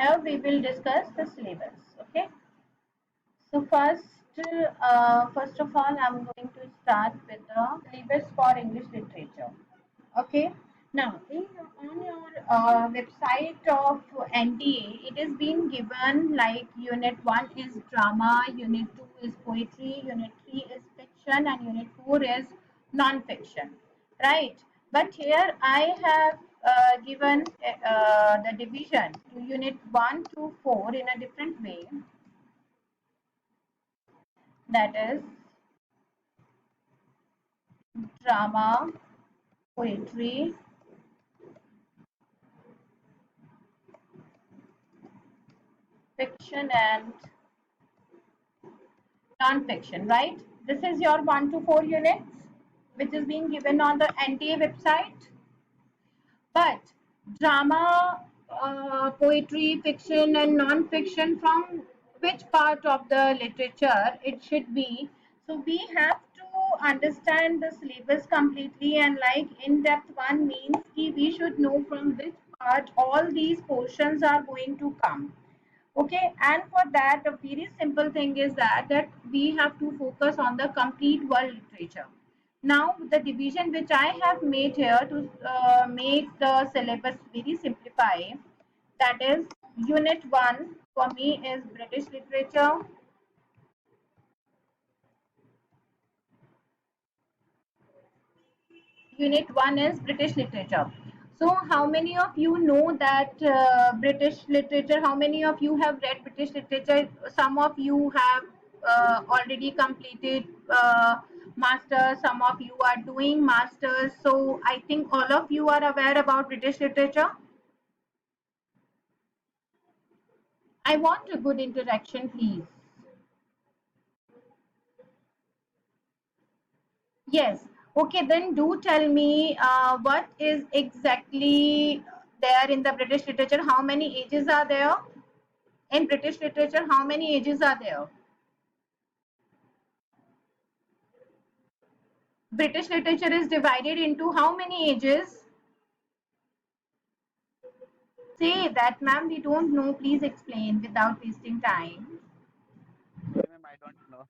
Here we will discuss the syllabus. Okay. So first of all, I'm going to start with the syllabus for English literature. Okay. Now, on your website of NTA, it is being given like Unit 1 is drama, Unit 2 is poetry, Unit 3 is fiction, and Unit 4 is non-fiction. Right? But here I have given the division to Unit 1 to 4 in a different way. That is drama, poetry, fiction, and non-fiction, right? This is your 1 to 4 units, which is being given on the NTA website. But drama, poetry, fiction, and non-fiction, from which part of the literature it should be? So we have to understand the syllabus completely, and like in-depth one means कि we should know from which part all these portions are going to come. Okay, and for that a very simple thing is that we have to focus on the complete world literature. Now the division which I have made here to make the syllabus very simplify, that is unit 1 for me is British literature. Unit 1 is British literature. So how many of you know that British literature? How many of you have read British literature? Some of you have already completed masters, some of you are doing masters. So I think all of you are aware about British literature. I want a good interaction, please. Yes. Okay, then do tell me what is exactly there in the British literature. How many ages are there? In British literature, how many ages are there? British literature is divided into how many ages? Say that, ma'am, we don't know. Please explain without wasting time. Sorry, ma'am, I don't know.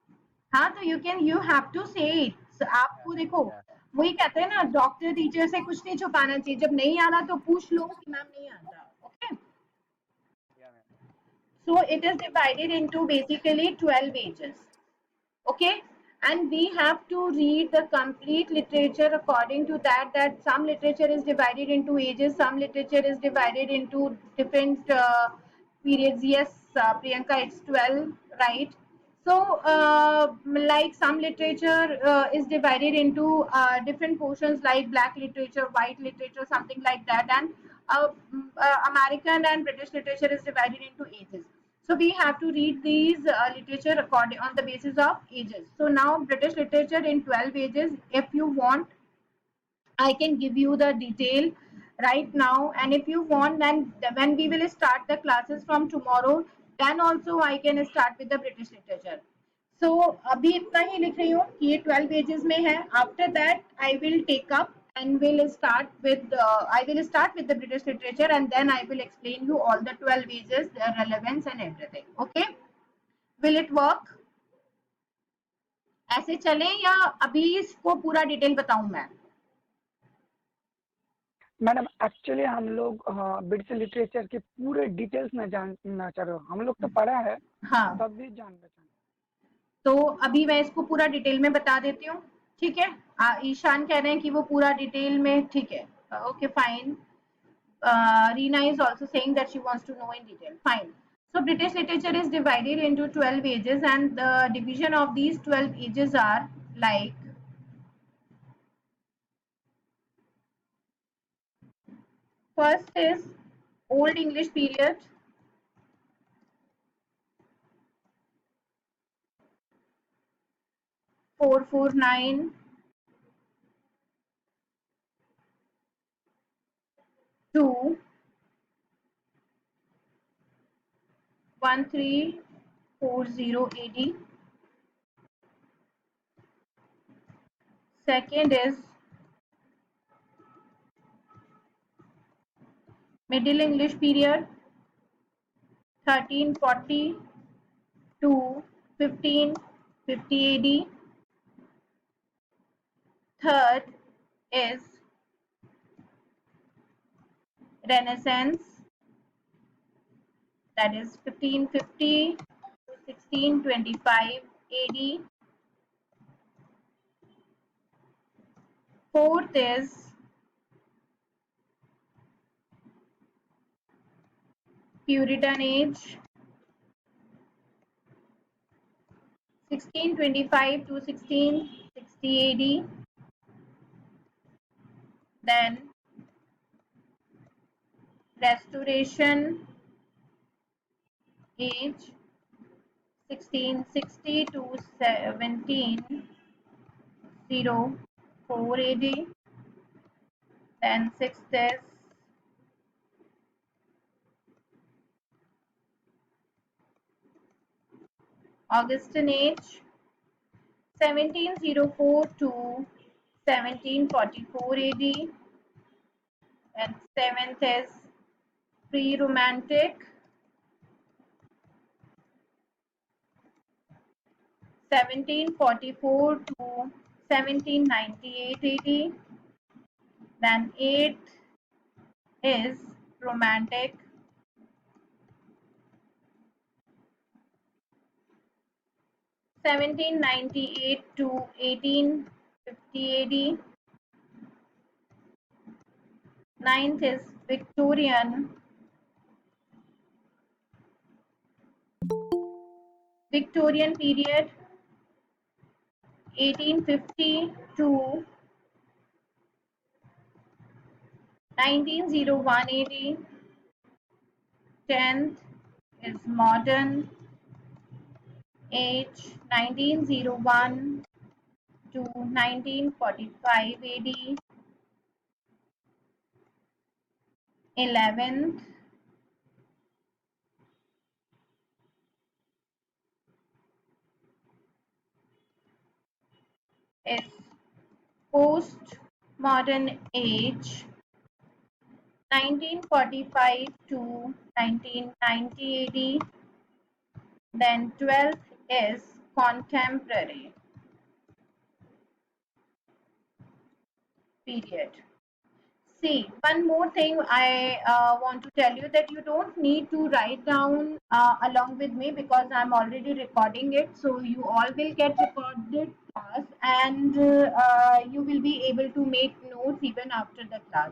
हाँ तो you have to say it. So, Yeah, आपको देखो yeah, वही कहते हैं ना doctor teacher से कुछ नहीं छुपाना चाहिए जब नहीं आ रहा तो पूछ लो कि मैम नहीं आता okay. yeah, ma'am. So it is divided into basically 12 ages. Okay, and we have to read the complete literature according to that some literature is divided into ages, some literature is divided into different periods. Yes, Priyanka, it's 12, right? So like some literature is divided into different portions like black literature, white literature, something like that, and American and British literature is divided into ages. So we have to read these literature according on the basis of ages. So now British literature in 12 ages. If you want, I can give you the detail right now. And if you want, then when we will start the classes from tomorrow, then also I can start with the British literature. So अभी इतना ही लिख रही हूँ कि ये 12 pages में है. After that, I will take up and will start with I will start with the British literature and then I will explain you all the 12 pages, their relevance and everything. Okay? Will it work? ऐसे चले या अभी इसको पूरा detail बताऊं मैं? Madam actually हम लोग ब्रिटिश लिटरेचर के पूरे डिटेल्स में जानना चाह रहे हो. हम लोग तो पढ़ा है हाँ. तब भी जानना चाहते. तो अभी मैं इसको पूरा डिटेल में बता देती हूँ. ठीक है. ईशान कह रहे हैं कि वो पूरा डिटेल में. ठीक है. Okay fine. Reena is also saying that she wants to know in detail. Fine. So British literature is divided into 12 ages and the division of these 12 ages are like first is Old English period, 449 to 1340 AD. Second is Middle English period, 1340 to 1550 AD. Third is Renaissance, that is 1550 to 1625 AD. Fourth is Puritan Age, 1625 to 1660 AD. Then Restoration Age, 1660 to 1704 AD. Then sixth is Augustan Age, 1704 to 1744 AD. And seventh is Pre-Romantic, 1744 to 1798 AD. Then eighth is Romantic, 1798 to 1850 AD. Ninth is Victorian period, 1850 to 1901 AD. 10th is Modern Age, 1901 to 1945 AD. 11th is Post-Modern Age, 1945 to 1990 AD. Then 12th is Contemporary period. See, one more thing I want to tell you, that you don't need to write down along with me, because I'm already recording it. So you all will get recorded class, and you will be able to make notes even after the class.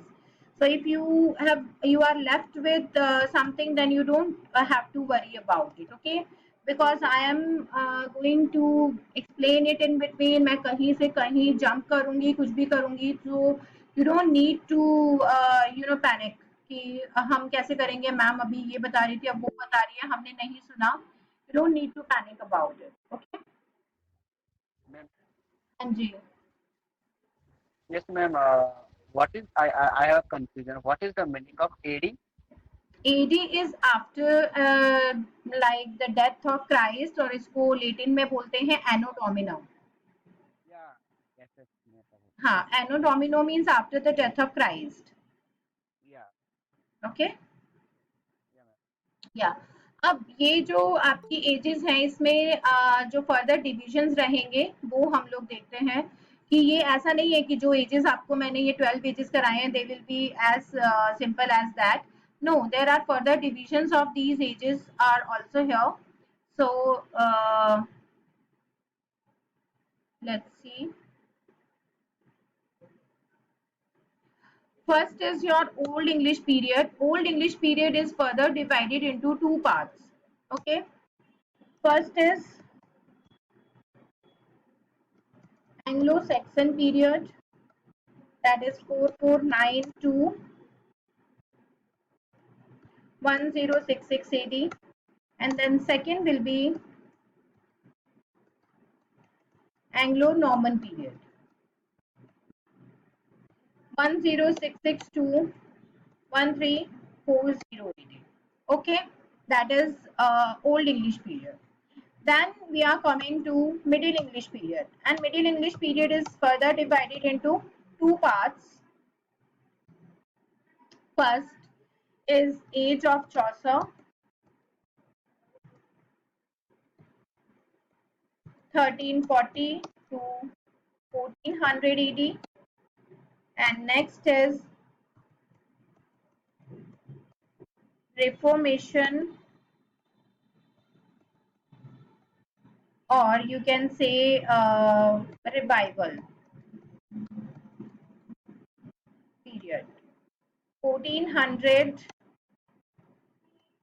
So if you are left with something, then you don't have to worry about it, okay? Because I am going to explain it in between. मैं कहीं से कहीं jump करूँगी, कुछ भी करूँगी, so you don't need to panic कि हम कैसे करेंगे, मैम अभी ये बता रही थी, अब वो बता रही है, हमने नहीं सुना. You don't need to panic about it, okay? Ma'am, हाँ जी. yes, ma'am. What is I have confusion. What is the meaning of AD? AD is after like the death of Christ, और इसको लेटिन में बोलते हैं Anno Domini. Yeah. Yes, yes, ma'am. हाँ, Anno Domini means after the death of Christ. Yeah. Okay? Yeah, ma'am. या अब ये जो आपकी एजेस हैं, इसमें जो फर्दर डिविजन्स रहेंगे वो हम लोग देखते हैं कि ये ऐसा नहीं है कि जो एजेस आपको मैंने ये 12 एजेस कराए हैं, they will be as simple as that. No, there are further divisions of these ages are also here. So let's see. First is your Old English period. Old English period is further divided into two parts. Okay. First is Anglo-Saxon period, that is 449 to 1066 AD, and then second will be Anglo-Norman period, 1066 to 1340 AD. Okay, that is Old English period. Then we are coming to Middle English period, and Middle English period is further divided into two parts. First is Age of Chaucer, 1340 to 1400 AD, and next is Reformation, or you can say revival period, 1400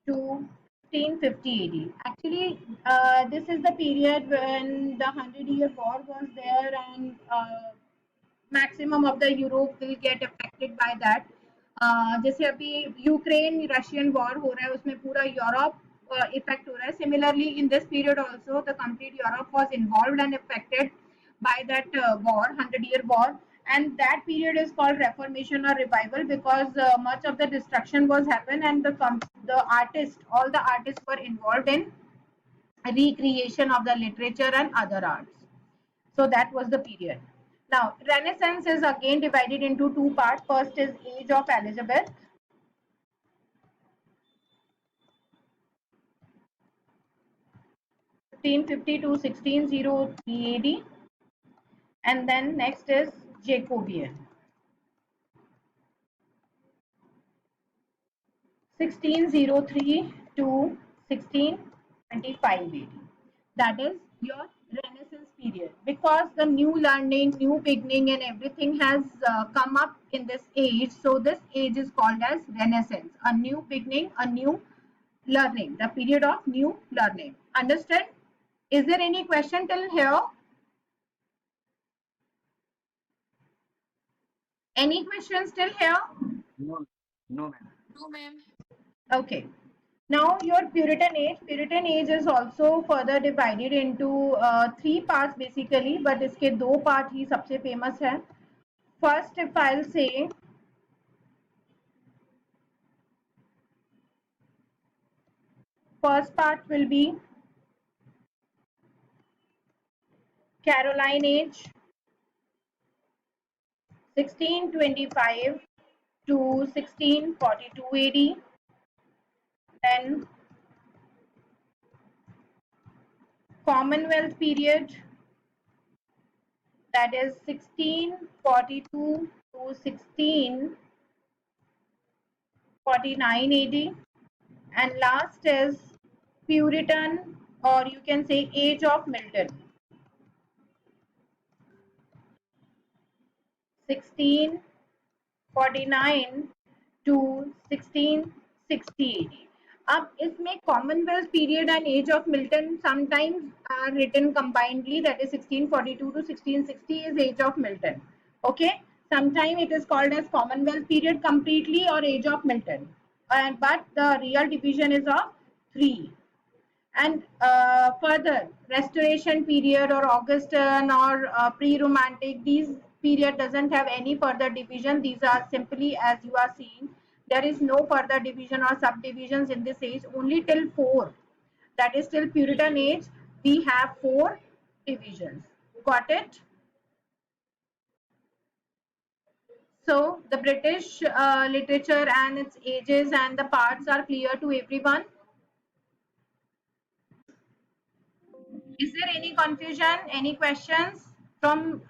to 1550 AD. Actually, this is the period when the Hundred-Year War was there, and maximum of the Europe will get affected by that. जैसे अभी Ukraine Russian war हो रहा है उसमें पूरा Europe effect हो रहा है. Similarly, in this period also the complete Europe was involved and affected by that war, Hundred-Year War, and that period is called Reformation or Revival because much of the destruction was happened, and the artists, all the artists were involved in recreation of the literature and other arts. So that was the period. Now, Renaissance is again divided into two parts. First is Age of Elizabeth. (1550 to 1603 AD), and then next is Jacobean. 1603 to 1625 AD. That is your Renaissance period, because the new learning, new beginning, and everything has come up in this age. So this age is called as Renaissance, a new beginning, a new learning, the period of new learning. Understand? Is there any question till here? Any questions till here? No, no, ma'am. No, ma'am. Okay. Now your Puritan age. Puritan age is also further divided into three parts basically, but इसके दो part ही सबसे famous है. First, if I'll say, first part will be Caroline age, 1625 to 1642 AD. Then Commonwealth period, that is 1642 to 1649 AD. And last is Puritan, or you can say Age of Milton, 1649 to 1660 AD. अब इसमें Commonwealth period and Age of Milton sometimes are written combinedly, that is 1642 to 1660 is Age of Milton. Okay, sometimes it is called as Commonwealth period completely or Age of Milton, and but the real division is of 3. And further, Restoration period or Augustan or pre-Romantic, these period doesn't have any further division. These are simply as you are seeing. There is no further division or subdivisions in this age, only till 4. That is till Puritan age, we have 4 divisions. Got it? So the British literature and its ages and the parts are clear to everyone. Is there any confusion, any questions from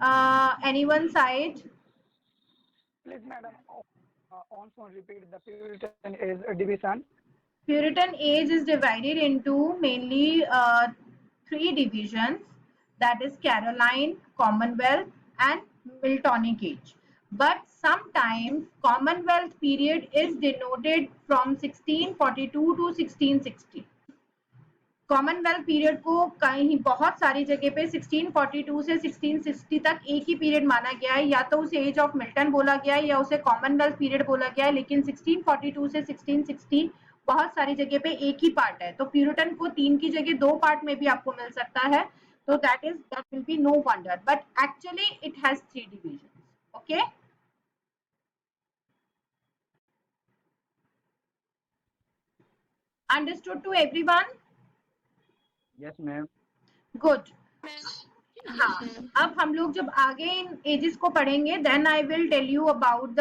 anyone's side? Please, madam, also repeat the Puritan age division. Puritan age is divided into mainly 3 divisions, that is Caroline, Commonwealth, and Miltonic age. But sometimes Commonwealth period is denoted from 1642 to 1660. Commonwealth period को कहीं बहुत सारी जगह पे 1642 से 1660 तक एक ही period माना गया है, या तो उसे एज ऑफ मिल्टन बोला गया है या उसे कॉमनवेल्थ पीरियड बोला गया है, लेकिन 1642 से 1660 बहुत सारी जगह पे एक ही पार्ट है. तो प्यूरिटन को 3 की जगह 2 पार्ट में भी आपको मिल सकता है. तो that will be no wonder, but actually it has 3 division. Okay, understood to everyone? Yes, ma'am. Good. Yes, हाँ, ma'am. अब हम लोग जब आगे इन एजेस को पढ़ेंगे, then I will tell you about the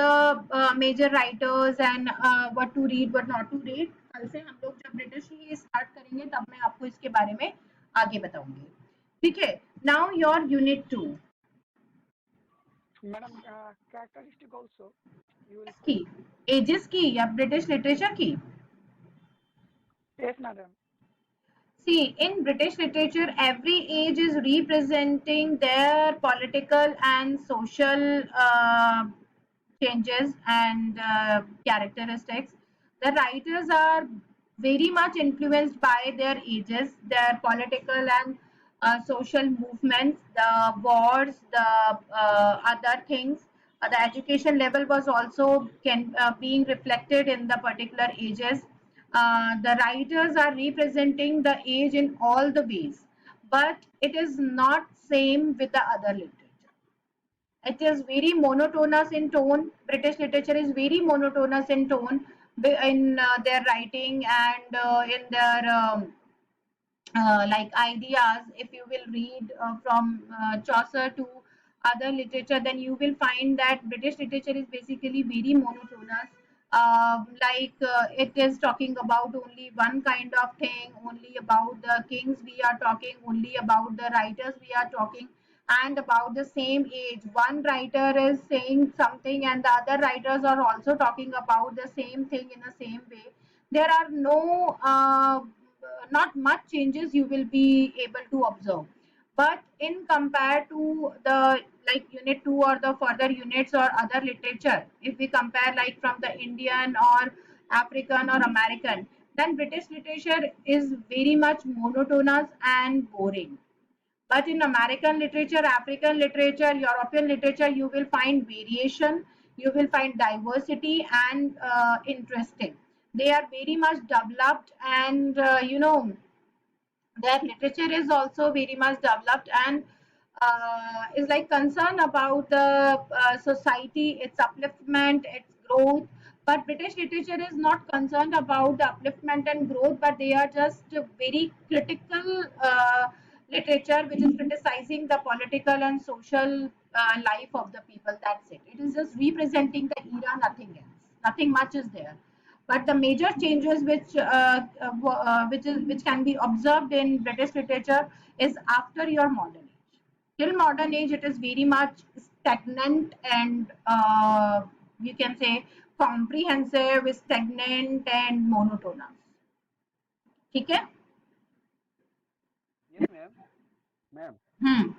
major writers and what to read, what not to read. कल से हम लोग जब ब्रिटिश ही स्टार्ट करेंगे तब मैं आपको इसके बारे में आगे बताऊंगी. ठीक है. Now your unit 2 madam characteristic also you will की, say. एजेस की या ब्रिटिश लिटरेचर की? Yes, madam. See, in British literature, every age is representing their political and social changes and characteristics. The writers are very much influenced by their ages, their political and social movements, the wars, the other things. The education level was also being reflected in the particular ages. The writers are representing the age in all the ways, but it is not same with the other literature. It is very monotonous in tone. British literature is very monotonous in tone in their writing and in their like ideas. If you will read from Chaucer to other literature, then you will find that British literature is basically very monotonous. It is talking about only one kind of thing, only about the kings we are talking, only about the writers we are talking, and about the same age. One writer is saying something, and the other writers are also talking about the same thing in the same way. There are no not much changes you will be able to observe, but in compared to the like unit 2 or the further units or other literature, if we compare like from the Indian or African or American, then British literature is very much monotonous and boring. But in American literature, African literature, European literature, you will find variation, you will find diversity and interesting. They are very much developed, and their literature is also very much developed and is like concerned about the society, its upliftment, its growth. But British literature is not concerned about the upliftment and growth, but they are just very critical literature which is criticizing the political and social life of the people. That's it. It is just representing the era, nothing else. Nothing much is there. But the major changes which can be observed in British literature is after your modern age. Till modern age, it is very much stagnant and you can say comprehensive, stagnant and monotonous. ठीक है? Yes, ma'am. Ma'am. Hmm.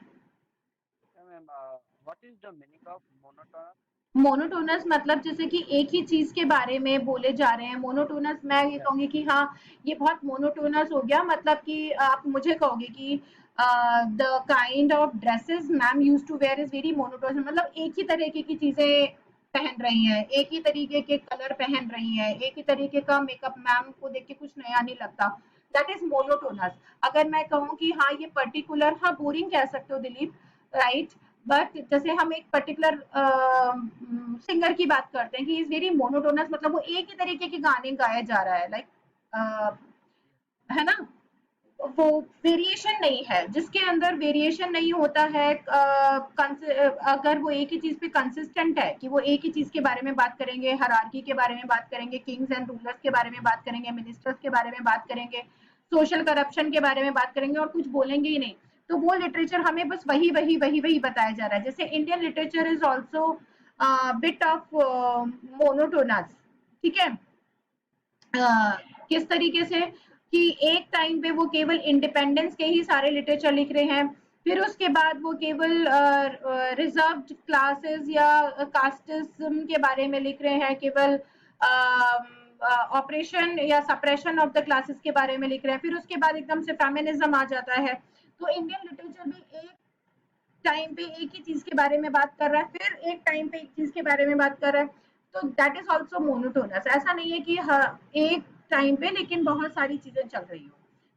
Yeah, ma'am. What is the meaning of monotonous? Monotonous मतलब जैसे कि एक ही चीज के बारे में बोले जा रहे हैं. मोनोटोनस मैं ये Yeah. कहूंगी कि हाँ, ये बहुत मोनोटोनस हो गया. मतलब कि आप मुझे कहोगे कि the kind of dresses ma'am use to wear is very monotonous. मतलब एक ही तरीके की चीजें पहन रही हैं, एक ही तरीके के कलर पहन रही हैं, एक ही तरीके का मेकअप. मैम को देख के कुछ नया नहीं लगता. That is monotonous. अगर मैं कहूँ कि हाँ ये पर्टिकुलर, हाँ बोरिंग कह सकते हो दिलीप, राइट. बट जैसे हम एक पर्टिकुलर सिंगर की बात करते हैं कि इज वेरी मोनोटोनस, मतलब वो एक ही तरीके के गाने गाया जा रहा है, लाइक है ना. वो वेरिएशन नहीं है. जिसके अंदर वेरिएशन नहीं होता है, अगर वो एक ही चीज पे कंसिस्टेंट है कि वो एक ही चीज के बारे में बात करेंगे, हरारकी के बारे में बात करेंगे, किंग्स एंड रूलर्स के बारे में बात करेंगे, मिनिस्टर्स के बारे में बात करेंगे, सोशल करप्शन के बारे में बात करेंगे और कुछ बोलेंगे ही नहीं, तो वो लिटरेचर हमें बस वही वही वही वही बताया जा रहा है. जैसे Indian literature is also bit of monotonous. ठीक है. किस तरीके से कि एक टाइम पे वो केवल इंडिपेंडेंस के ही सारे लिटरेचर लिख रहे हैं, फिर उसके बाद वो केवल रिजर्व्ड क्लासेस या कास्टिज्म के बारे में लिख रहे हैं, केवल ऑपरेशन या सप्रेशन ऑफ द क्लासेस के बारे में लिख रहे हैं, फिर उसके बाद एकदम से फेमिनिज्म आ जाता है. तो इंडियन लिटरेचर भी एक टाइम पे एक ही चीज के बारे में बात कर रहा है, फिर एक टाइम पे एक चीज के बारे में बात कर रहा है. तो दैट इज ऑल्सो मोनोटोनस. ऐसा नहीं है कि एक टाइम पे लेकिन बहुत सारी चीजें चल रही हो,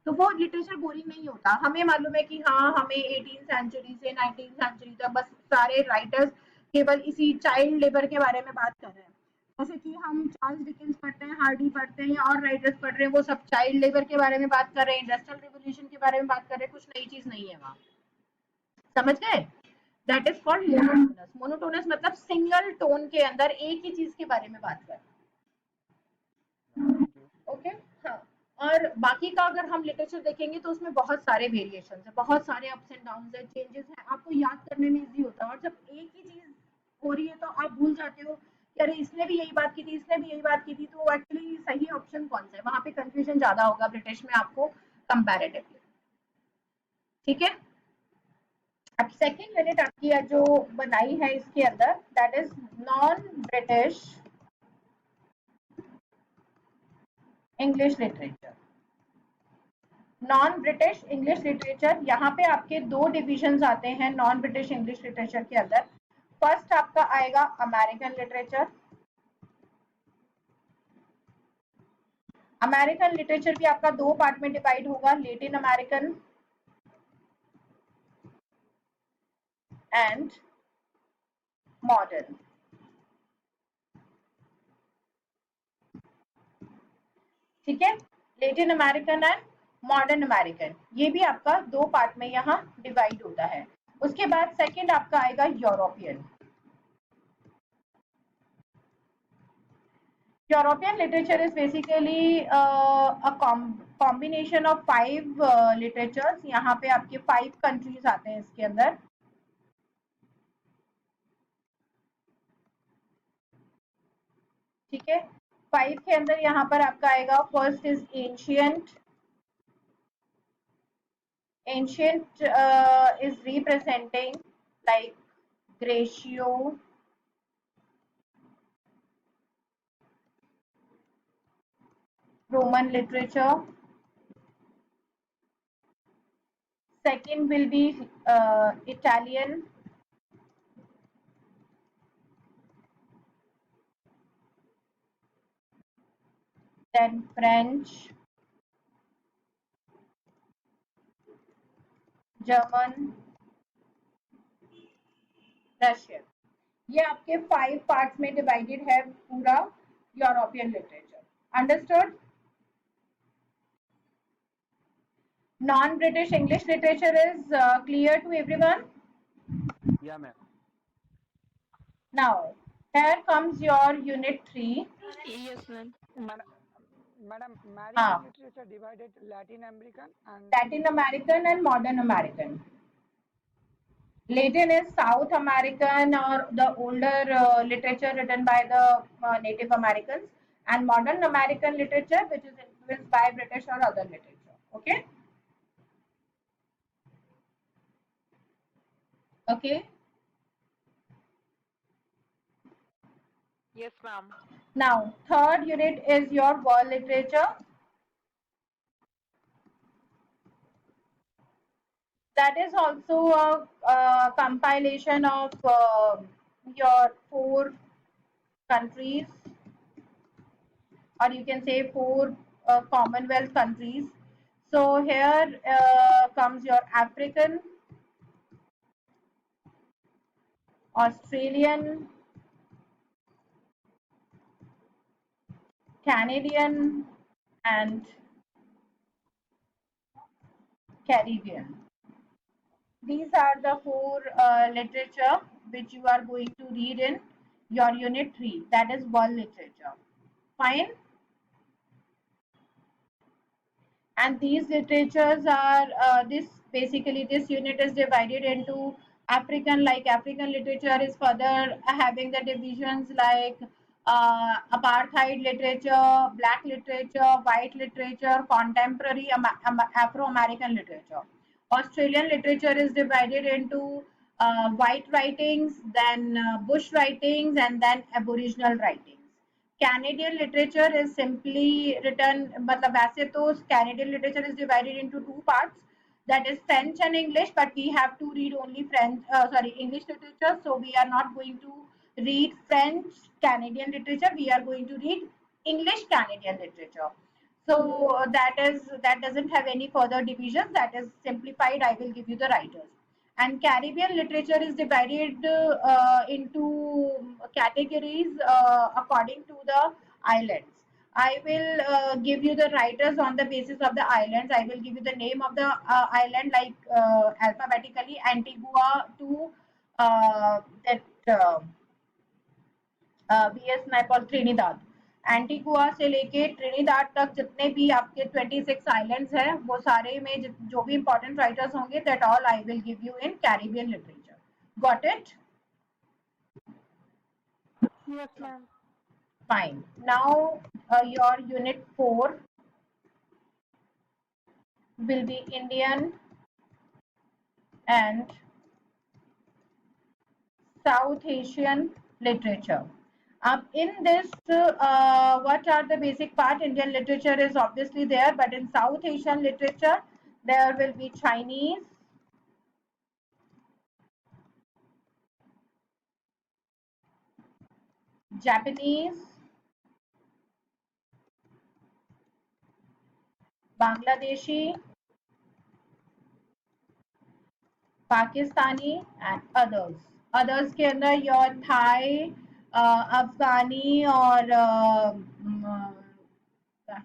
तो वो लिटरेचर बोरिंग नहीं होता. हमें मालूम है कि हाँ, हमें 18 सेंचुरी से 19 सेंचुरी तक बस सारे राइटर्स केवल इसी चाइल्ड लेबर के बारे में बात कर रहे हैं. जैसे कि हम चार्ल्स डिकेंस पढ़ते हैं, हार्डी पढ़ते हैं या और राइटर्स पढ़ रहे हैं, वो सब चाइल्ड लेबर के बारे में बात कर रहे हैं, इंडस्ट्रियल रिवोल्यूशन के बारे में बात कर रहे हैं. कुछ नई चीज नहीं है वहाँ. समझ गए? That is called monotonous. Monotonous मतलब सिंगल टोन के अंदर एक ही चीज के बारे में बात कर. Thank you. ओके. हाँ. और बाकी का अगर हम लिटरेचर देखेंगे तो उसमें बहुत सारे वेरिएशंस है, बहुत सारे अप्स एंड डाउन है, चेंजेस है, आपको याद करने में इजी होता है। और जब एक ही चीज हो रही है तो आप भूल जाते हो कि अरे इसने भी यही बात की थी, इसने भी यही बात की थी, तो एक्चुअली सही ऑप्शन कौन सा है, वहां पे कंफ्यूजन ज्यादा होगा ब्रिटिश में आपको कंपैरेटिवली। ठीक है। अब सेकंड यूनिट आपकी जो बनाई है इसके अंदर, that is non British English literature. Non British English literature, यहाँ पे आपके दो डिविजन आते हैं नॉन ब्रिटिश इंग्लिश लिटरेचर के अंदर। फर्स्ट आपका आएगा अमेरिकन लिटरेचर। अमेरिकन लिटरेचर भी आपका दो पार्ट में डिवाइड होगा, लेटिन अमेरिकन एंड मॉडर्न। ठीक है, Latin American and modern American, ये भी आपका दो पार्ट में यहाँ डिवाइड होता है। उसके बाद सेकंड आपका आएगा European. European literature is basically a combination of five literatures. यहाँ पे आपके 5 countries आते हैं इसके अंदर। ठीक है, 5 के अंदर यहाँ पर आपका आएगा, first is ancient. Ancient is representing like Gracio, Roman literature. Second will be Italian, then French, German, Russian। ये आपके 5 पार्ट्स में डिवाइडेड है पूरा European literature. Understood? Non British English literature is clear to everyone? Yeah, ma'am. Now here comes your unit 3। Yes, ma'am. Madam हाँ, American literature divided Latin American and Latin American and modern American. Latin is South American or the older literature written by the Native Americans, and modern American literature which is influenced by British or other literature. Okay. Okay. Yes, ma'am. Now, third unit is your world literature. That is also a compilation of your 4 countries, or you can say 4 Commonwealth countries. So here comes your African, Australian, Canadian, and Caribbean. These are the 4 literature which you are going to read in your unit 3, that is world literature. Fine. And these literatures are this basically this unit is divided into African, like African literature is further having the divisions like apartheid literature, black literature, white literature, contemporary Afro-American literature. Australian literature is divided into white writings, then bush writings, and then aboriginal writings. Canadian literature is simply written, मतलब वैसे तो Canadian literature is divided into 2 parts, that is French and English, but we have to read only English literature, so we are not going to read French Canadian literature, we are going to read English Canadian literature. So that doesn't have any further division, that is simplified. I will give you the writers. And Caribbean literature is divided into categories according to the islands. I will give you the writers on the basis of the islands. I will give you the name of the island, like alphabetically, Antigua to that BS Nepal, Trinidad. Antigua से लेके Trinidad तक जितने भी आपके 26 islands हैं वो सारे में जो भी इंपॉर्टेंट राइटर्स होंगे that all I will give you in Caribbean literature got it Yes, ma'am. fine now your unit 4 will be Indian and South Asian literature. In this, what are the basic part? Indian literature is obviously there, but in South Asian literature, there will be Chinese, Japanese, Bangladeshi, Pakistani, and others. Others के अंदर your Thai, Afghani और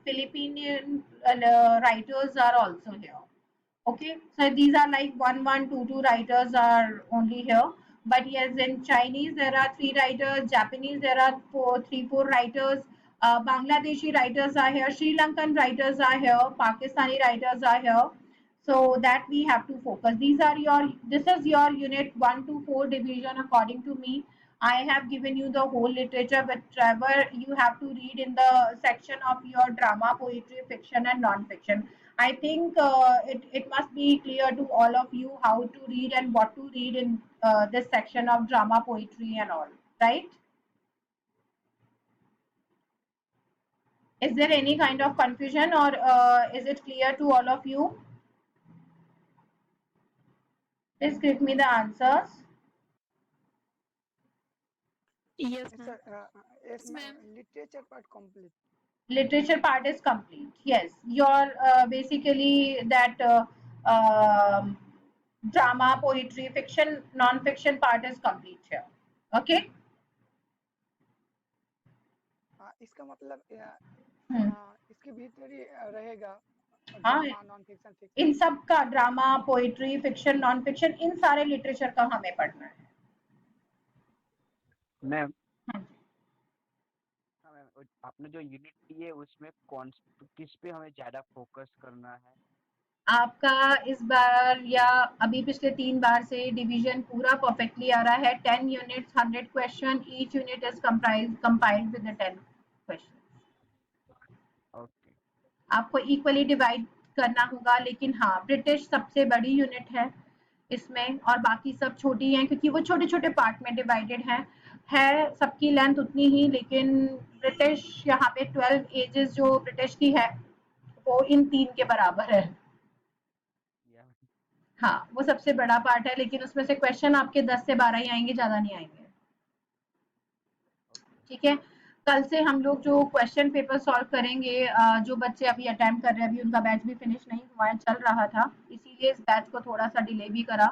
Philippine writers are also here. Okay, so these are like 1122 writers are only here, but yes, in Chinese there are 3 writers, Japanese there are 4 writers, Bangladeshi writers are here, Sri Lankan writers are here, Pakistani writers are here, so that we have to focus. These are your, this is your unit 1 to 4 division according to me. I have given you the whole literature, whatever you have to read in the section of your drama, poetry, fiction and non-fiction. I think it must be clear to all of you how to read and what to read in this section of drama, poetry, and all. Right? Is there any kind of confusion or is it clear to all of you? Please give me the answers. Yes, Yes, ma'am. sir. Yes, Yes, ma'am. ma'am. Literature part complete. Literature part is complete. Yes, your basically that drama, poetry, fiction, non-fiction part is complete here. Okay. इसका मतलब Hmm. इसके भीतर ही रहेगा हाँ, drama non fiction इन fiction सब का drama poetry fiction non fiction इन सारे लिटरेचर का हमें पढ़ना है मैम हाँ जी हाँ मैम, आपने जो यूनिट दी है उसमें कौन किस पे हमें ज़्यादा फोकस करना है? आपका इस बार या अभी पिछले 3 बार से डिवीजन पूरा परफेक्टली आ रहा है 10 units 100 question each unit is compiled with the 10 question okay. आपको इक्वली डिवाइड करना होगा लेकिन हाँ ब्रिटिश सबसे बड़ी यूनिट है इसमें और बाकी सब छोटी हैं क्योंकि वो छोटे छोटे पार्ट में डिवाइडेड है सबकी लेंथ उतनी ही लेकिन ब्रिटिश यहाँ पे 12 एजेस जो ब्रिटिश की है वो इन 3 के बराबर है या हाँ वो सबसे बड़ा पार्ट है लेकिन उसमें से क्वेश्चन आपके 10 से 12 ही आएंगे ज्यादा नहीं आएंगे ओके। ठीक है कल से हम लोग जो क्वेश्चन पेपर सॉल्व करेंगे जो बच्चे अभी अटेम्प्ट कर रहे हैं अभी उनका बैच भी फिनिश नहीं हुआ है चल रहा था इसीलिए इस बैच को थोड़ा सा डिले भी करा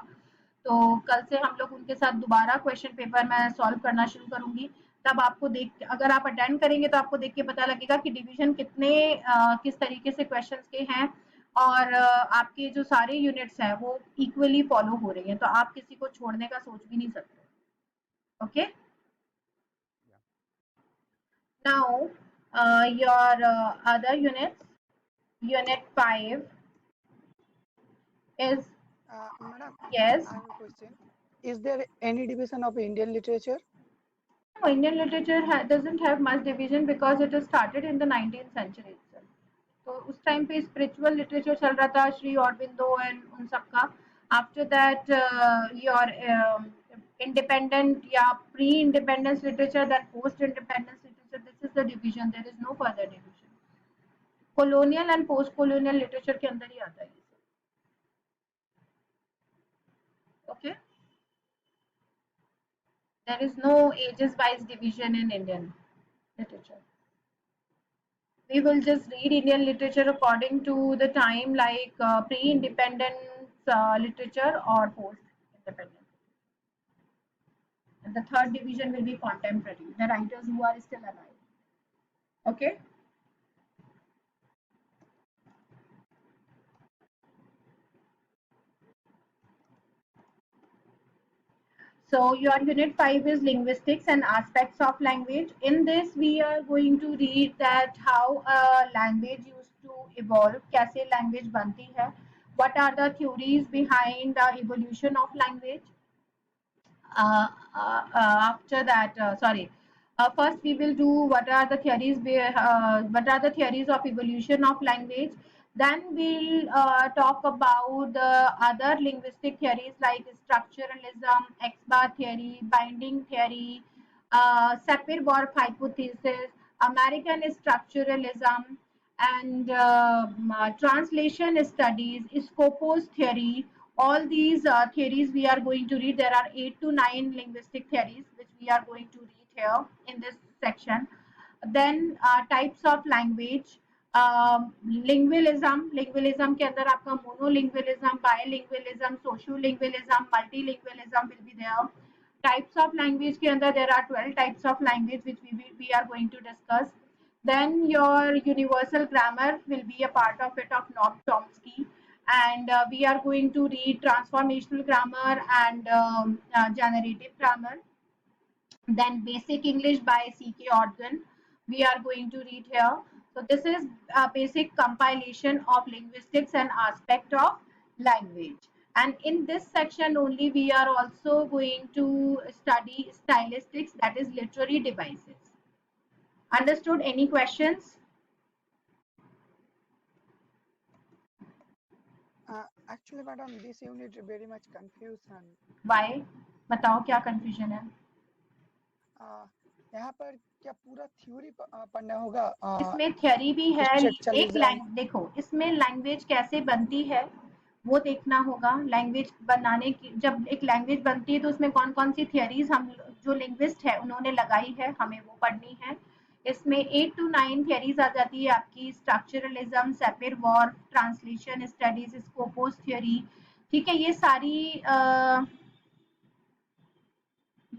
तो कल से हम लोग उनके साथ दोबारा क्वेश्चन पेपर मैं सॉल्व करना शुरू करूंगी तब आपको देख अगर आप अटेंड करेंगे तो आपको देख के पता लगेगा कि डिवीजन कितने किस तरीके से क्वेश्चंस के हैं और आपके जो सारे यूनिट्स हैं वो इक्वली फॉलो हो रही हैं तो आप किसी को छोड़ने का सोच भी नहीं सकते ओके या now your other units unit 5 is madam yes I have a question is there any division of Indian literature no, Indian literature doesn't have much division because it was started in the 19th century itself. तो उस time पे spiritual literature चल रहा था Shri Aurobindo and उन सब का after that your independent या pre independence literature that post independence literature this is the division there is no further division colonial and post colonial literature के अंदर ही आता है ये सब okay there is no ages wise division in Indian literature we will just read Indian literature according to the time like pre-independence literature or post-independence and the third division will be contemporary the writers who are still alive okay So your unit 5 is linguistics and aspects of language. In this we are going to read that how a language used to evolve, कैसे language बनती है, what are the theories behind the evolution of language. After that, sorry. First, we will do what are the theories. What are the theories of evolution of language? Then we'll talk about the other linguistic theories like structuralism, X-bar theory, binding theory, Sapir-Whorf hypothesis, American structuralism, and translation studies, Scopus theory. All these theories we are going to read. There are 8 to 9 linguistic theories which we are going to read here in this section. Then types of language, lingualism के अंदर आपका monolingualism, bilingualism, sociolingualism, multilingualism will be there. Types of language के अंदर there are 12 types of language which we are going to discuss. Then your universal grammar will be a part of it of Noam Chomsky, and we are going to read transformational grammar and generative grammar. Then basic English by C.K. Ogden we are going to read here. So this is a basic compilation of linguistics and aspect of language. And in this section only we are also going to study stylistics, that is literary devices. Understood? Any questions? Actually, madam, this unit is very much confusion. Why? बताओ क्या confusion है? यहाँ पर क्या पूरा theory पढ़ना होगा? इसमें थ्योरी भी है, एक देखो इसमें लैंग्वेज कैसे बनती है वो देखना होगा. लैंग्वेज बनाने की, जब एक लैंग्वेज बनती है तो उसमें कौन कौन सी थियरीज हम जो लिंग्विस्ट है उन्होंने लगाई है, हमें वो पढ़नी है. इसमें 8 to 9 थियरीज आ जाती है आपकी. Structuralism, Sapir Whorf, translation studies, skopos theory. ठीक है, ये सारी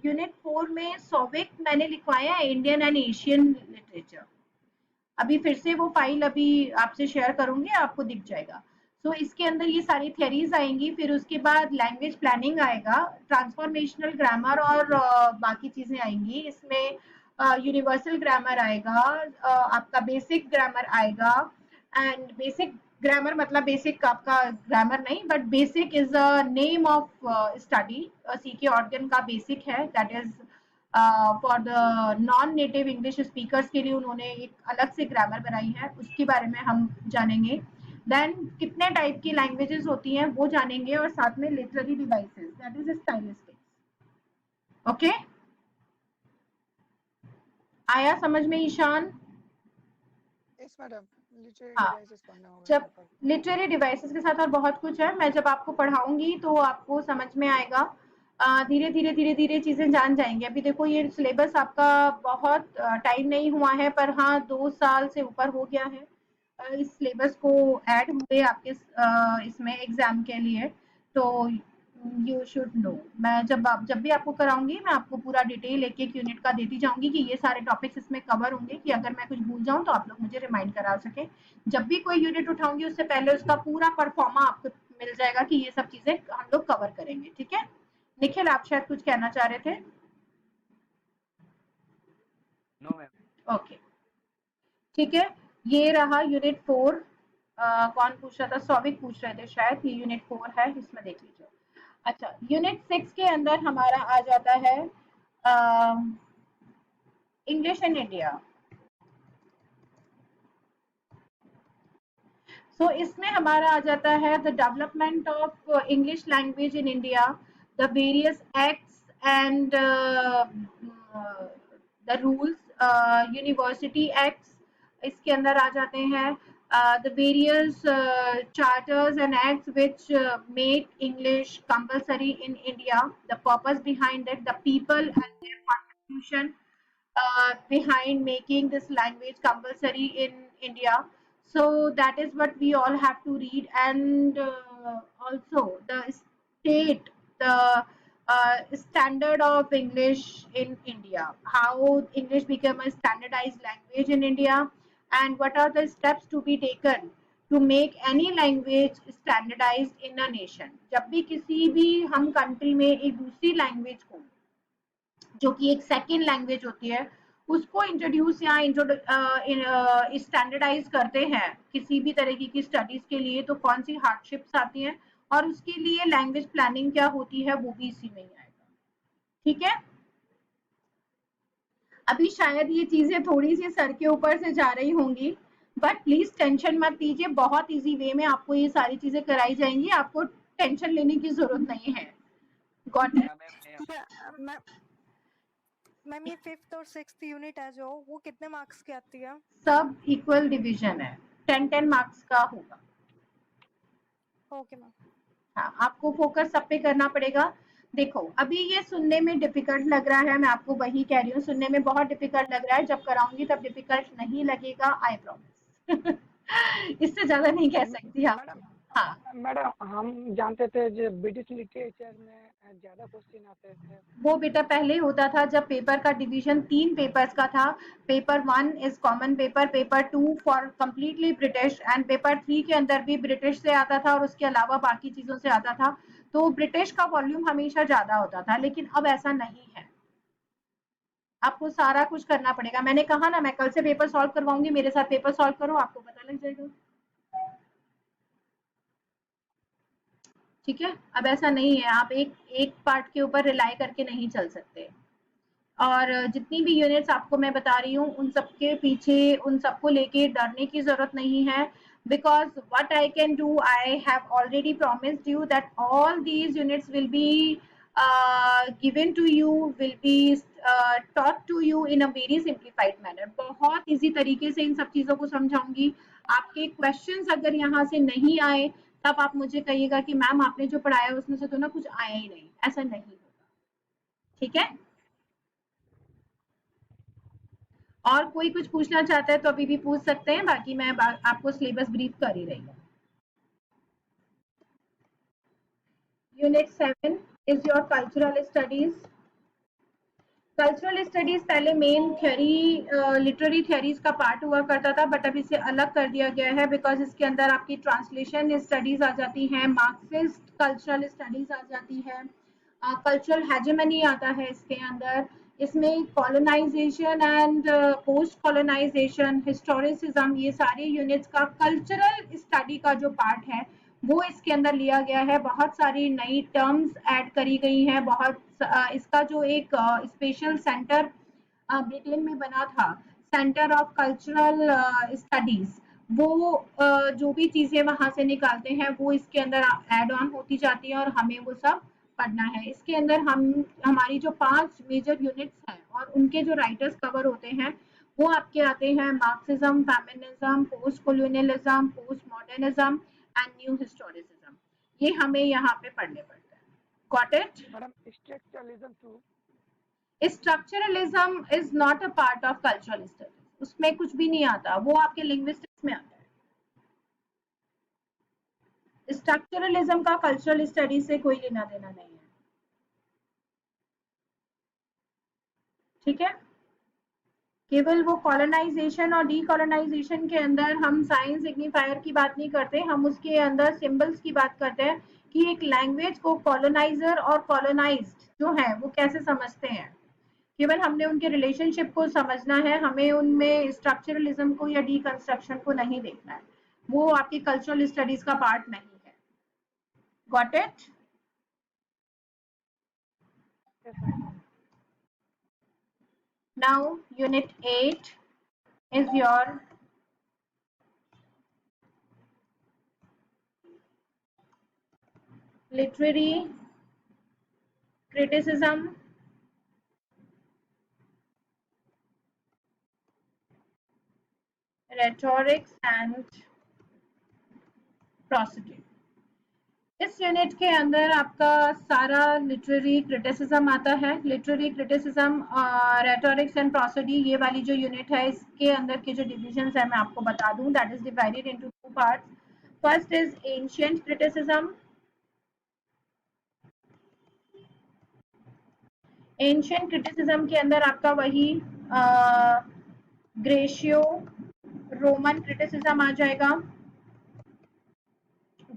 यूनिट 4 में सोविक मैंने लिखवाया है, इंडियन एंड एशियन लिटरेचर. अभी फिर से वो फाइल अभी आपसे शेयर करूंगी, आपको दिख जाएगा. सो इसके अंदर ये सारी थियरीज आएंगी. फिर उसके बाद लैंग्वेज प्लानिंग आएगा, ट्रांसफॉर्मेशनल ग्रामर और बाकी चीजें आएंगी. इसमें यूनिवर्सल ग्रामर आएगा, आपका बेसिक ग्रामर आएगा. एंड बेसिक ग्रामर मतलब बेसिक आपका ग्रामर नहीं, but basic is a name of study. C K ऑर्गन का बेसिक है, that is for the non native English speakers के लिए उन्होंने एक अलग से ग्रामर बनाई है, उसके बारे में हम जानेंगे. देन कितने टाइप की लैंग्वेजेस होती हैं वो जानेंगे, और साथ में literary devices, that is stylistics. Okay, आया समझ में ईशान? यस मैडम, लिटरेरी हाँ, डिवाइसेस पढ़ना होगा. जब लिटरेरी डिवाइसेस के साथ और बहुत कुछ है, मैं जब आपको पढ़ाऊंगी तो आपको समझ में आएगा. धीरे धीरे धीरे धीरे चीजें जान जाएंगे. अभी देखो ये सिलेबस आपका बहुत टाइम नहीं हुआ है, पर हाँ 2 साल से ऊपर हो गया है इस सिलेबस को ऐड हुए आपके इसमें एग्जाम के लिए. तो यू शुड नो. मैं जब भी आपको कराऊंगी मैं आपको पूरा डिटेल एक एक यूनिट का देती जाऊंगी कि ये सारे टॉपिक्स इसमें कवर होंगे, कि अगर मैं कुछ भूल जाऊं तो आप लोग मुझे रिमाइंड करा सके. जब भी कोई यूनिट उठाऊंगी उससे पहले उसका पूरा परफॉर्मा आपको मिल जाएगा कि ये सब चीजें हम लोग कवर करेंगे. ठीक है निखिल, आप शायद कुछ कहना चाह रहे थे? No ma'am. ओके ठीक है, ये रहा यूनिट 4. कौन पूछ रहा था? सौविक पूछ रहे थे शायद. ये यूनिट 4 है, इसमें देख लीजिए. अच्छा, यूनिट 6 के अंदर हमारा आ जाता है इंग्लिश इन इंडिया. सो इसमें हमारा आ जाता है the development of English language in India, the various acts and the rules, university acts इसके अंदर आ जाते हैं. The various charters and acts which make English compulsory in India, the purpose behind it, the people and there contribution behind making this language compulsory in India. So that is what we all have to read. And also the state, the standard of English in India, how English became a standardized language in India, and what are the steps to be taken to make any language standardised in a nation. जब भी किसी भी हम country में एक दूसरी language को, जो कि एक सेकेंड लैंग्वेज होती है, उसको इंट्रोड्यूस या स्टैंडर्डाइज करते हैं किसी भी तरीके की स्टडीज के लिए, तो कौन सी हार्डशिप्स आती हैं और उसके लिए लैंग्वेज प्लानिंग क्या होती है, वो भी इसी में ही आएगा। ठीक है, अभी शायद ये चीजें थोड़ी सी सर के ऊपर से जा रही होंगी, बट प्लीज टेंशन मत लीजिए, बहुत इजी वे में आपको ये सारी चीजें कराई जाएंगी, आपको टेंशन लेने की जरूरत नहीं है। Got it? हाँ मैम। मैम मैम ये 5th और 6th यूनिट है जो, वो कितने मार्क्स की आती है? सब इक्वल डिवीजन है, 10-10 मार्क्स का होगा। Okay ma'am. हाँ, आपको फोकस सब पे करना पड़ेगा। देखो अभी ये सुनने में डिफिकल्ट लग रहा है, मैं आपको वही कह रही हूँ, सुनने में बहुत डिफिकल्ट लग रहा है, जब कराऊंगी तब डिफिकल्ट नहीं लगेगा, आई प्रॉमिस। इससे ज्यादा नहीं कह सकती आप। मैडम हाँ, मैडम हम जानते थे जो ब्रिटिश लिटरेचर में ज्यादा क्वेश्चन आते थे। वो बेटा पहले होता था जब पेपर का डिवीजन 3 पेपर्स का था। Paper 1 is common paper, paper 2 for completely British, and paper 3 के अंदर भी ब्रिटिश से आता था और उसके अलावा बाकी चीजों से आता था। तो ब्रिटिश का वॉल्यूम हमेशा ज्यादा होता था, लेकिन अब ऐसा नहीं है, आपको सारा कुछ करना पड़ेगा। मैंने कहा ना, मैं कल से पेपर सॉल्व करवाऊंगी, मेरे साथ पेपर सॉल्व करो, आपको पता लग जाएगा। ठीक है, अब ऐसा नहीं है, आप एक एक पार्ट के ऊपर रिलाई करके नहीं चल सकते। और जितनी भी यूनिट्स आपको मैं बता रही हूँ, उन सबके पीछे, उन सबको लेके डरने की जरूरत नहीं है, because what I can do, I have already promised you that all these units will be given to you, will be taught to you in a very simplified manner। बहुत इजी तरीके से इन सब चीजों को समझाऊंगी। आपके क्वेश्चंस अगर यहाँ से नहीं आए, तब आप मुझे कहिएगा कि मैम आपने जो पढ़ाया उसमें से तो ना कुछ आया ही नहीं, ऐसा नहीं होगा। ठीक है, और कोई कुछ पूछना चाहता है तो अभी भी पूछ सकते हैं, बाकी मैं आपको सिलेबस ब्रीफ कर ही रही हूँ। Unit 7 is your cultural studies. Cultural studies पहले मेन थ्योरी, लिटरेरी थ्योरीज का पार्ट हुआ करता था, बट अब इसे अलग कर दिया गया है, बिकॉज इसके अंदर आपकी ट्रांसलेशन स्टडीज आ जाती हैं, मार्क्सिस्ट कल्चरल स्टडीज आ जाती है, कल्चरल हेजेमनी आता है इसके अंदर। इसमें colonisation and post colonisation, historicism, ये सारे यूनिट्स का कल्चरल स्टडी का जो पार्ट है वो इसके अंदर लिया गया है। बहुत सारी नई टर्म्स ऐड करी गई हैं, बहुत इसका जो एक स्पेशल सेंटर ब्रिटेन में बना था, सेंटर ऑफ कल्चरल स्टडीज, वो जो भी चीजें वहां से निकालते हैं वो इसके अंदर ऐड ऑन होती जाती है और हमें वो सब पढ़ना है। इसके अंदर हम, हमारी जो 5 मेजर यूनिट्स हैं और उनके जो राइटर्स कवर होते हैं वो आपके आते हैं, Marxism, feminism, post colonialism, post modernism and new historicism. ये हमें यहाँ पे पढ़ने पड़ते हैं। Got it? Madam structuralism too. Structuralism is not a part of cultural studies, उसमें कुछ भी नहीं आता, वो आपके लिंग्विस्टिक्स में आता है। स्ट्रक्चरलिज्म का कल्चरल स्टडीज से कोई लेना देना नहीं है। ठीक है, केवल वो कॉलोनाइजेशन और डीकॉलोनाइजेशन के अंदर हम साइन सिग्निफायर की बात नहीं करते, हम उसके अंदर सिंबल्स की बात करते हैं कि एक लैंग्वेज को कॉलोनाइजर और कॉलोनाइज्ड जो है वो कैसे समझते हैं। केवल हमने उनके रिलेशनशिप को समझना है, हमें उनमें स्ट्रक्चरलिज्म को या डीकंस्ट्रक्शन को नहीं देखना है, वो आपकी कल्चरल स्टडीज का पार्ट नहीं है। Got it? Yes ma'am. Now unit 8 is your literary criticism, rhetorics and prosody। इस यूनिट के अंदर आपका सारा लिटरेरी क्रिटिसिज्म आता है। Literary criticism, rhetorics and prosody, ये वाली जो यूनिट है इसके अंदर के जो डिविजन्स है मैं आपको बता दूं, that is divided into 2 parts. First is ancient criticism. Ancient criticism के अंदर आपका वही ग्रेशियो रोमन क्रिटिसिज्म आ जाएगा।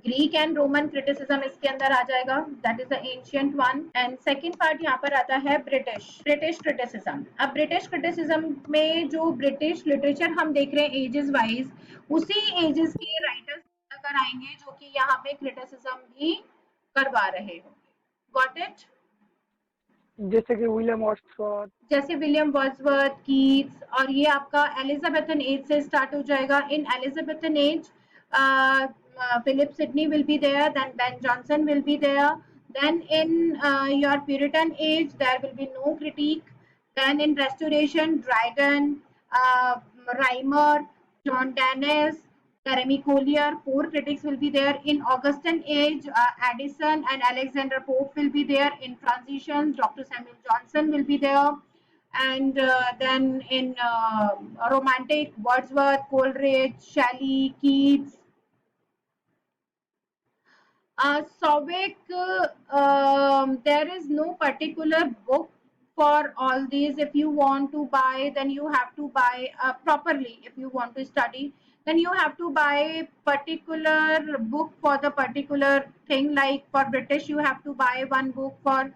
ग्रीक एंड रोमन क्रिटिसिज्म इसके अंदर आ जाएगा, that is the ancient one. And second part यहाँ पर आता है ब्रिटिश क्रिटिसिज्म। अब ब्रिटिश क्रिटिसिज्म में जो ब्रिटिश लिटरेचर हम देख रहे हैं एजेस वाइज, उसी एजेस के राइटर्स अगर आएंगे जो कि यहाँ पे क्रिटिसिज्म भी करवा रहे होंगे। Got it? जैसे कि विलियम वर्ड्सवर्थ, जैसे विलियम वर्ड्सवर्थ, कीट्स, और ये आपका एलिजाबेथन एज से स्टार्ट हो जाएगा। In Elizabethan age Philip Sidney will be there, then Ben Jonson will be there, then in your Puritan age there will be no critique, then in Restoration Dryden, uh, Rymer, John Dennis, Jeremy Collier, four critics will be there. In Augustan age, Addison and Alexander Pope will be there. In transitions, Dr. Samuel Johnson will be there. And then in romantic, Wordsworth, Coleridge, Shelley, Keats. Sovic, there is no particular book for all these. If you want to buy, then you have to buy properly. If you want to study, then you have to buy particular book for the particular thing. Like for British, you have to buy one book. For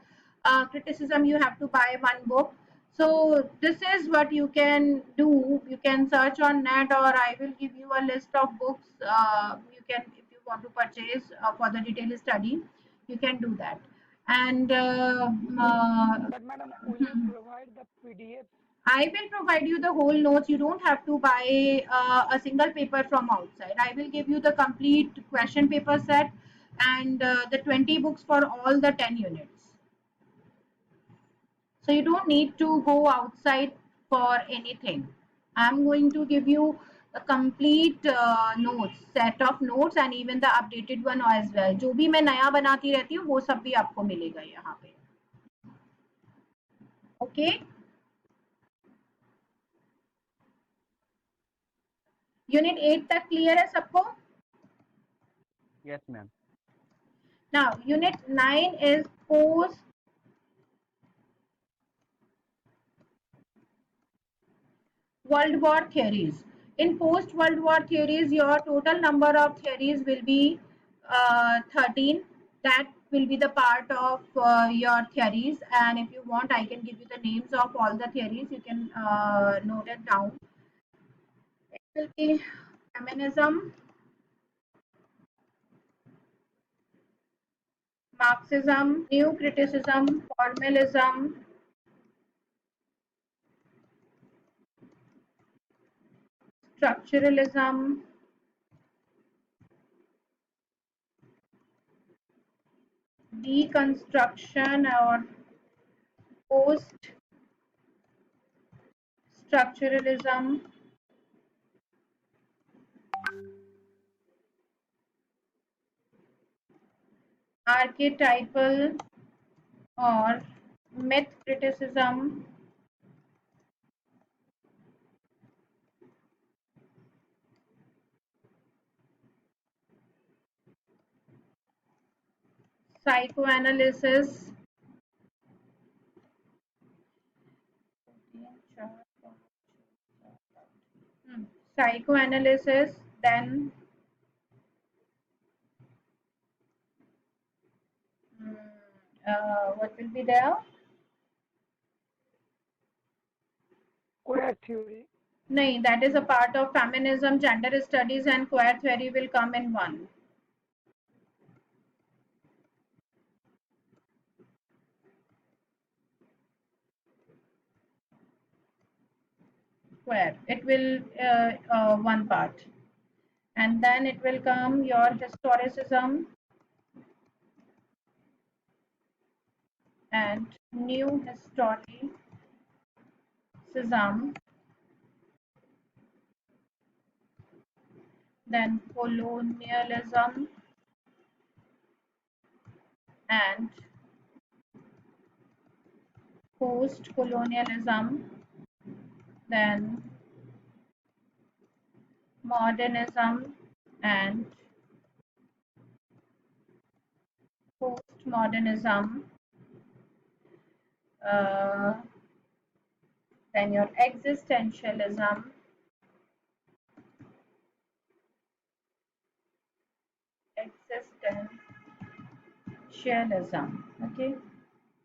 criticism, you have to buy one book. So this is what you can do. You can search on net, or I will give you a list of books. You can, if you want to purchase for the detailed study, you can do that. And but madam, will you provide the PDF? I will provide you the whole notes. You don't have to buy a single paper from outside. I will give you the complete question paper set and the 20 books for all the 10 units. So you don't need to go outside for anything. I'm going to give you a complete notes, set of notes, and even the updated one as well. जो भी मैं नया बनाती रहती हूँ वो सब भी आपको मिलेगा यहाँ पे. Okay? Unit 8 तक clear है सबको? Yes, ma'am. Now, Unit 9 is post World War theories. In post World War theories, your total number of theories will be 13. That will be the part of your theories. And if you want, I can give you the names of all the theories. You can note it down. It will be feminism, Marxism, new criticism, formalism, structuralism, deconstruction or post structuralism, archetypal or myth criticism, psychoanalysis, psychoanalysis, then what will be there? Queer theory. No, that is a part of feminism, gender studies, and queer theory will come in one. Queer, it will one part, and then it will come your historicism and new historicism, then colonialism and post-colonialism, then modernism and postmodernism, uh, then your existentialism, existentialism. Okay,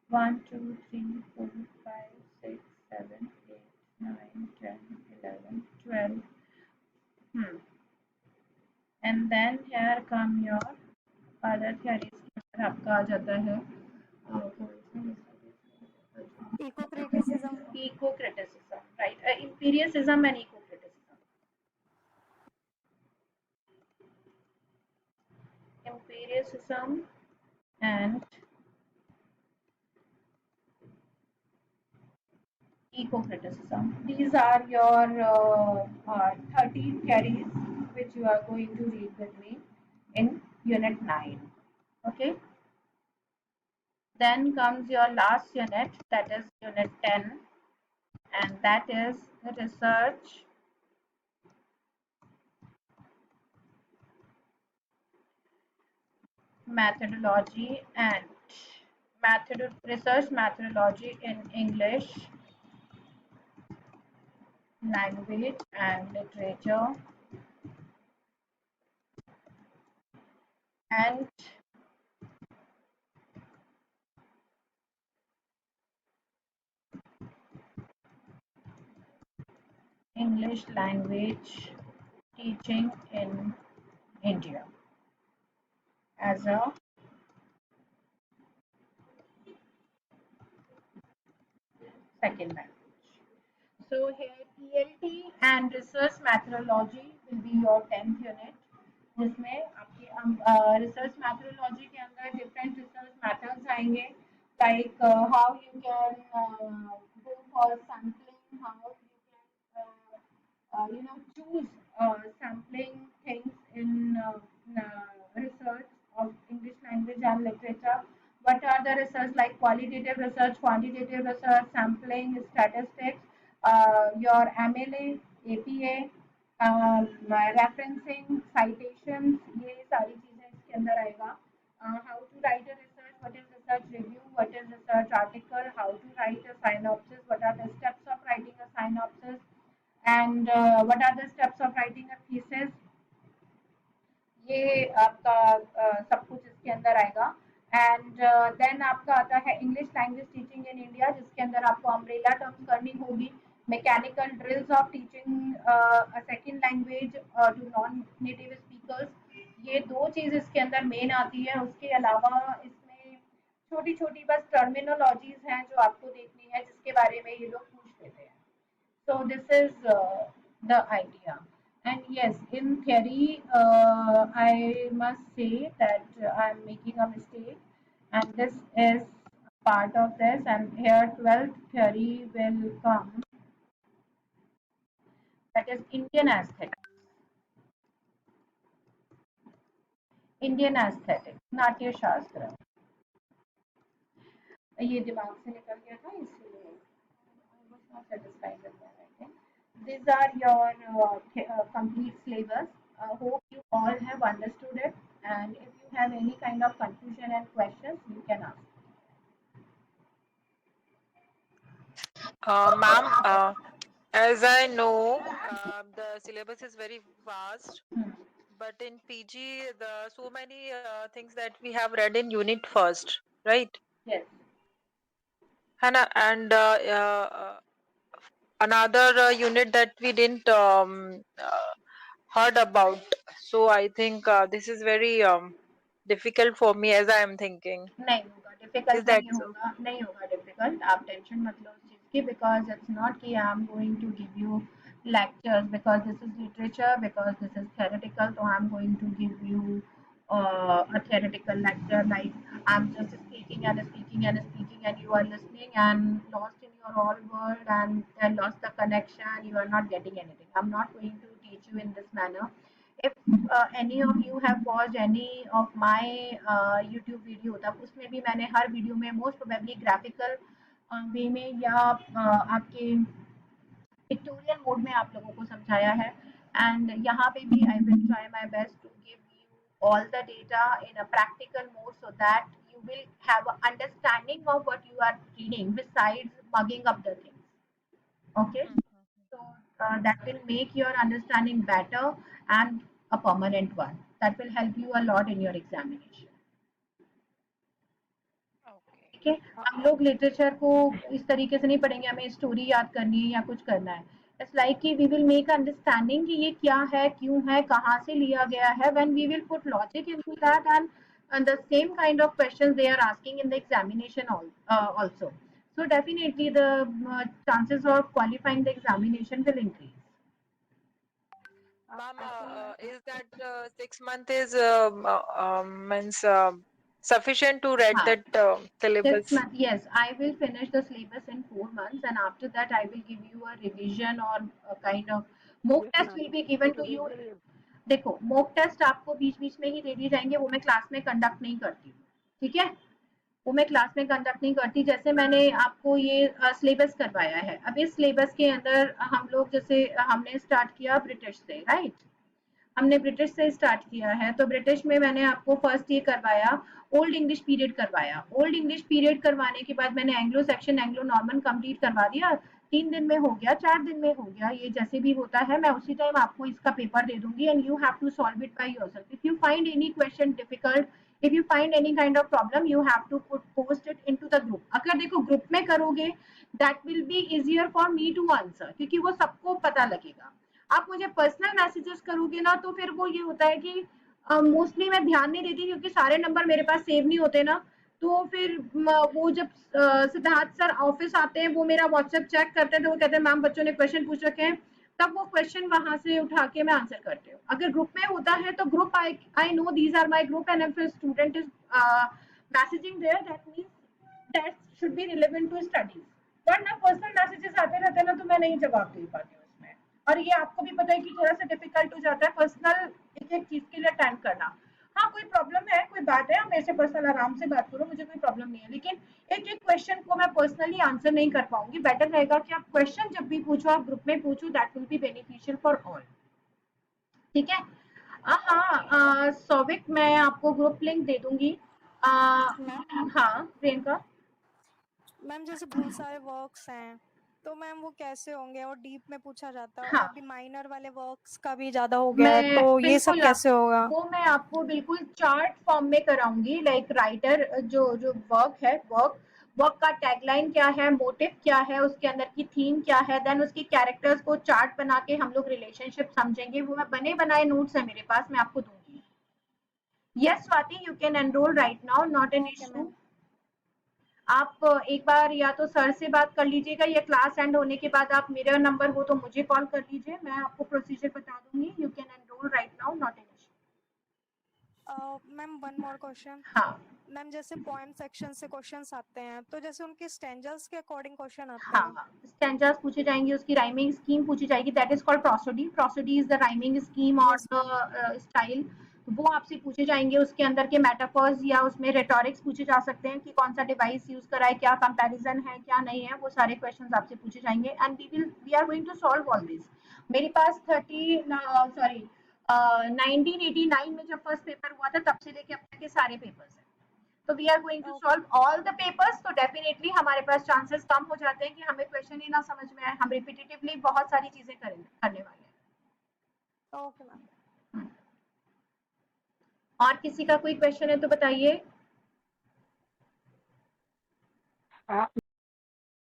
1, 2, 3, 4, 5, 6, 7, 8, 9, 10, 11, 12. And then here come your other theories. आपका आ जाता है Eco criticism. eco-criticism, right? Empiricism and eco-criticism. Empiricism and eco-criticism. These are your 13 theories which you are going to read with me in Unit 9. Okay. Then comes your last unit, that is Unit 10, and that is the research methodology and research methodology in English language and literature and English language teaching in India as a second language. So here ELT and research methodology will be your 10th unit. जिसमें आपके research methodology के अंदर different research methods आएंगे like how you can go for sampling, how you can choose sampling things in research of English language and literature. What are the research like qualitative research, quantitative research, sampling, statistics, your MLA, APA, referencing, citations, ये सारी चीजें इसके अंदर आएगा. How to write a research, what is research review, what is research article, how to write a synopsis, what are the steps of writing a synopsis, and what are the steps of writing a thesis. ये आपका सब कुछ इसके अंदर आएगा. And then आपका आता है English language teaching in India, जिसके अंदर आपको अम्ब्रेला टर्म्स करनी होगी, mechanical drills of teaching a second language to non native speakers. ये दो चीज इसके अंदर मेन आती है. उसके अलावा इसमें छोटी छोटी बस टर्मिनोलॉजीज हैं जो आपको देखनी है, जिसके बारे में ये लोग पूछ लेते हैं. So this is the idea. And yes, in theory, I must say that I am making a mistake, and this is part of this. And here, 12th theory will come. That is Indian aesthetics. Indian aesthetics, नाट्य शास्त्र. ये दिमाग से निकल गया था इसलिए I was not satisfied with that, I think. These are your complete syllabus. Hope you all have understood it, and if you have any kind of confusion and questions, you can ask. Ma'am, as I know, the syllabus is very vast, but in PG, the so many things that we have read in unit first, right? Yes. And another unit that we didn't heard about. So I think this is very difficult for me, as I am thinking. नहीं होगा, Is difficult that नहीं so? होगा, नहीं होगा difficult. आप tension मत लो उस चीज़ की, बिकॉज इट्स नॉट कि I am going to give you lectures because this is literature, because this is theoretical, so I'm going to give you a theoretical lecture like I'm just speaking and speaking and speaking and you are listening and lost in your own world and lost the connection, you are not getting anything. I'm not going to teach you in this manner. If any of you have watched any of my YouTube video, तब उसमें भी मैंने हर video में most probably graphical वे में या आपके pictorial mode में आप लोगों को समझाया है. एंड यहाँ पे भी I will try my best to give you all the data in a practical mode so that you will have an understanding of what you are reading besides mugging up the things. Okay, so that will make your understanding better and a permanent one. That will help you a lot in your examination. Okay. ठीक है, हम लोग literature को इस तरीके से नहीं पढ़ेंगे हमें स्टोरी याद करनी है या कुछ करना है. इट्स लाइक कि वी विल मेक अंडरस्टैंडिंग कि ये क्या है, क्यों है, कहाँ से लिया गया है. When we will put logic into that and the same kind of questions they are asking in the examination also. So definitely the chances of qualifying the examination will increase. Ma'am, is that 6 month is means sufficient to read हाँ, that syllabus? 6 months. Yes, I will finish the syllabus in 4 months, and after that, I will give you a revision or a kind of mock Yes, test ma'am. will be given It to you. will be देखो, mock test आपको बीच-बीच में ही दे दिए जाएंगे, वो मैं class में conduct नहीं करती हूँ, ठीक है? वो मैं क्लास में कंडक्ट नहीं करती. जैसे मैंने आपको ये सिलेबस करवाया है, अब इस सिलेबस के अंदर हम लोग जैसे हमने स्टार्ट किया ब्रिटिश से, राइट? हमने ब्रिटिश से स्टार्ट किया है, तो ब्रिटिश में मैंने आपको फर्स्ट ये करवाया, ओल्ड इंग्लिश पीरियड करवाया. ओल्ड इंग्लिश पीरियड करवाने के बाद मैंने Anglo Saxon, Anglo Norman complete करवा दिया. 3 दिन में हो गया, 4 दिन में हो गया, ये जैसे भी होता है. मैं उसी टाइम आपको इसका पेपर दे दूंगी and you have to solve it by yourself. If you find any question difficult, if you find any kind of problem, you have to post it into the group. अगर देखो group में करोगे, that will be easier for me to answer, क्योंकि वो सबको पता लगेगा. आप मुझे पर्सनल मैसेजेस करोगे ना, तो फिर वो ये होता है कि मोस्टली मैं ध्यान नहीं देती, क्योंकि सारे नंबर मेरे पास सेव नहीं होते ना. तो फिर वो जब सिद्धार्थ सर ऑफिस आते हैं, वो मेरा व्हाट्सएप चेक करते हैं, तो वो कहते हैं मैम बच्चों ने क्वेश्चन पूछ रखे हैं, तब वो क्वेश्चन वहां से उठा के मैं आंसर करती हूँ. अगर ग्रुप में होता है तो group, I know these are my group, and if student is messaging there, that means that should be relevant to studies. वरना पर्सनल मैसेजेस आते रहते हैं ना, तो मैं नहीं जवाब दे पाती हूँ उसमें. और ये आपको भी पता है कि थोड़ा सा डिफिकल्ट हो जाता है पर्सनल एक एक चीज के लिए अटेंड करना. हाँ, कोई प्रॉब्लम है, कोई बात है, आप मेरे से पर्सनल आराम से बात करो, मुझे कोई प्रॉब्लम नहीं है. लेकिन एक एक क्वेश्चन को मैं पर्सनली आंसर नहीं कर पाऊंगी. बेटर रहेगा कि आप क्वेश्चन जब भी पूछो, आप ग्रुप में पूछो, that will be beneficial for all. ठीक है. हाँ, सौविक, मैं आपको ग्रुप लिंक दे दूंगी. मैम हाँ प्रियंका. मैम जैसे बहुत सारे वर्क्स हैं, तो मैम वो कैसे होंगे? और डीप में पूछा जाता है, और हाँ, अभी माइनर वाले वर्क्स का भी ज्यादा हो गया है, मैं तो ये सब बिल्कुल कैसे होगा? वो मैं आपको बिल्कुल चार्ट फॉर्म में कराऊंगी. लाइक राइटर जो जो वर्क है, वर्क वर्क का टैगलाइन क्या है, मोटिव क्या है, उसके अंदर की थीम क्या है, देन उसके कैरेक्टर्स को चार्ट बना के हम लोग रिलेशनशिप समझेंगे. वो मैं बने बनाए नोट्स है मेरे पास, मैं आपको दूंगी. Yes Swati, you can enrol right now, not an okay issue. Ma'am. आप एक बार या तो सर से बात कर लीजिएगा, या क्लास एंड होने के बाद आप मेरा नंबर हो तो मुझे कॉल कर लीजिए, मैं आपको प्रोसीजर बता दूंगी. You can enrol right now, not an issue. Ma'am one more question. हाँ, मैम जैसे पोएम सेक्शन से क्वेश्चंस आते हैं, तो जैसे उनके स्टैंजर्स के अकॉर्डिंग क्वेश्चन आते हैं. हाँ, स्टैंजास पूछे जाएंगे, उसकी राइमिंग स्कीम पूछी जाएगी. That is called prosody. Prosody is the rhyming scheme और यस मैम. The style. वो आपसे पूछे जाएंगे. उसके अंदर के मेटाफर्स या उसमें रेटोरिक्स पूछे जा सकते हैं कि कौन सा डिवाइस यूज करा है, क्या कंपैरिजन है, क्या नहीं है. वो सारे क्वेश्चंस आपसे पूछे जाएंगे and we are going to solve all this. मेरे पास 1989 में जब फर्स्ट पेपर हुआ था, तब से लेके अब तक के सारे पेपर्स हैं. तो we are going to okay. Solve all the papers. तो डेफिनेटली हमारे पास चांसेस कम हो जाते हैं कि हमें क्वेश्चन ही ना समझ में आए. हम रिपीटेटिवली बहुत सारी चीजें करने वाले ओके मैम. हैं. और किसी का कोई क्वेश्चन है तो बताइए. हाँ